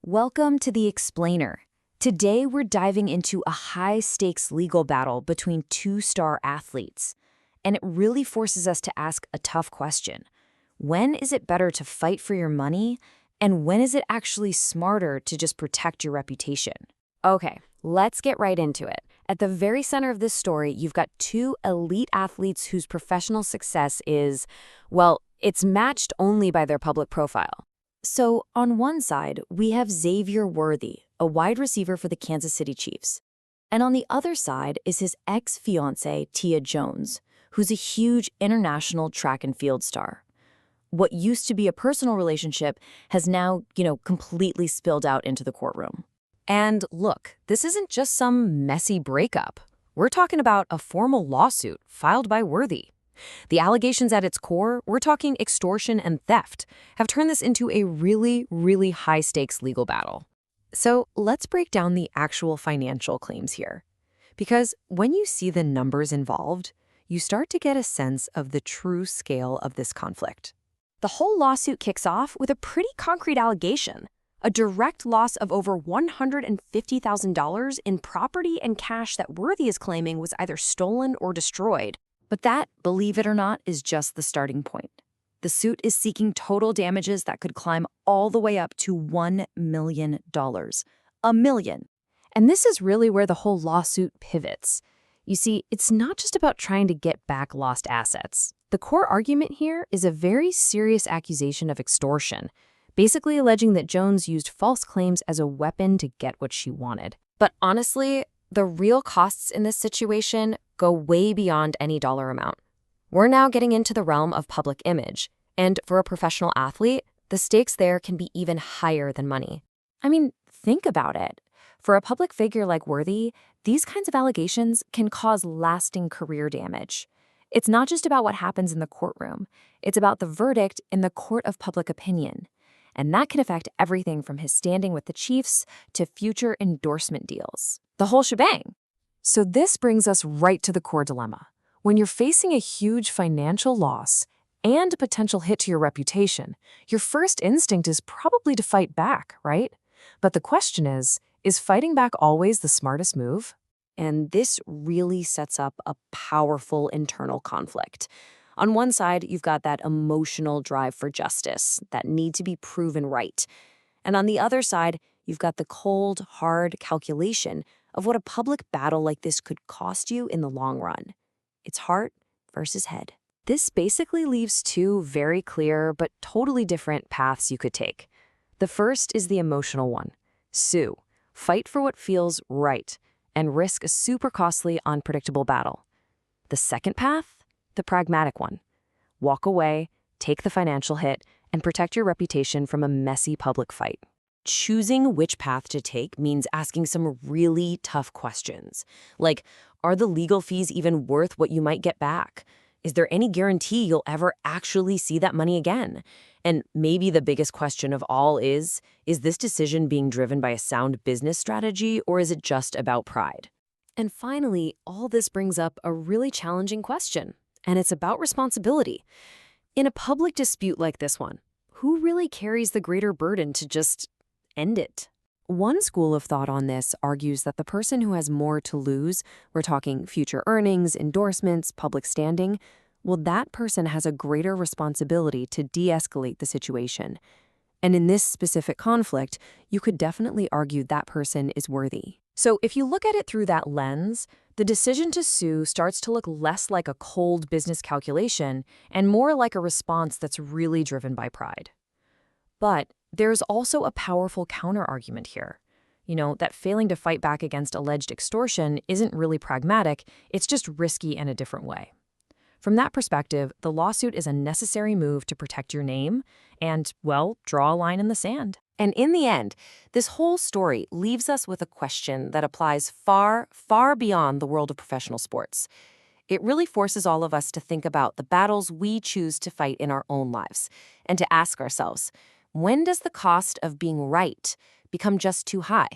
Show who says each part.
Speaker 1: Welcome to The Explainer. Today we're diving into a high-stakes legal battle between two star athletes. And it really forces us to ask a tough question. When is it better to fight for your money? And when is it actually smarter to just protect your reputation? Okay, let's get right into it. At the very center of this story, you've got two elite athletes whose professional success is, well, it's matched only by their public profile. So, on one side, we have Xavier, a wide receiver for the Kansas City Chiefs. And on the other side is his ex-fiancée, Tia Jones, who's a huge international track and field star. What used to be a personal relationship has now, completely spilled out into the courtroom. And look, this isn't just some messy breakup. We're talking about a formal lawsuit filed by Worthy. The allegations at its core, we're talking extortion and theft, have turned this into a really, really high-stakes legal battle. So let's break down the actual financial claims here. Because when you see the numbers involved, you start to get a sense of the true scale of this conflict.
Speaker 2: The whole lawsuit kicks off with a pretty concrete allegation: a direct loss of over $150,000 in property and cash that Worthy is claiming was either stolen or destroyed.
Speaker 1: But that, believe it or not, is just the starting point. The suit is seeking total damages that could climb all the way up to $1 million. $1 million.
Speaker 2: And this is really where the whole lawsuit pivots. You see, it's not just about trying to get back lost assets. The core argument here is a very serious accusation of extortion, basically alleging that Jones used false claims as a weapon to get what she wanted. But honestly, the real costs in this situation go way beyond any dollar amount. We're now getting into the realm of public image, and for a professional athlete, the stakes there can be even higher than money. I mean, think about it. For a public figure like Worthy, these kinds of allegations can cause lasting career damage. It's not just about what happens in the courtroom. It's about the verdict in the court of public opinion. And that can affect everything from his standing with the Chiefs to future endorsement deals. The whole shebang.
Speaker 3: So this brings us right to the core dilemma. When you're facing a huge financial loss and a potential hit to your reputation, your first instinct is probably to fight back, right? But the question is fighting back always the smartest move?
Speaker 1: And this really sets up a powerful internal conflict. On one side, you've got that emotional drive for justice, that need to be proven right. And on the other side, you've got the cold, hard calculation of what a public battle like this could cost you in the long run. It's heart versus head. This basically leaves two very clear but totally different paths you could take. The first is the emotional one. Sue. Fight for what feels right and risk a super costly, unpredictable battle. The second path? The pragmatic one. Walk away, take the financial hit, and protect your reputation from a messy public fight. Choosing which path to take means asking some really tough questions. Like, are the legal fees even worth what you might get back? Is there any guarantee you'll ever actually see that money again? And maybe the biggest question of all is this decision being driven by a sound business strategy, or is it just about pride? And finally, all this brings up a really challenging question, and it's about responsibility. In a public dispute like this one, who really carries the greater burden to just end it? One school of thought on this argues that the person who has more to lose, we're talking future earnings, endorsements, public standing, well, that person has a greater responsibility to de-escalate the situation. And in this specific conflict, you could definitely argue that person is Worthy. So if you look at it through that lens, the decision to sue starts to look less like a cold business calculation and more like a response that's really driven by pride. But there's also a powerful counter-argument here. That failing to fight back against alleged extortion isn't really pragmatic, it's just risky in a different way. From that perspective, the lawsuit is a necessary move to protect your name and, well, draw a line in the sand. And in the end, this whole story leaves us with a question that applies far, far beyond the world of professional sports. It really forces all of us to think about the battles we choose to fight in our own lives and to ask ourselves, when does the cost of being right become just too high?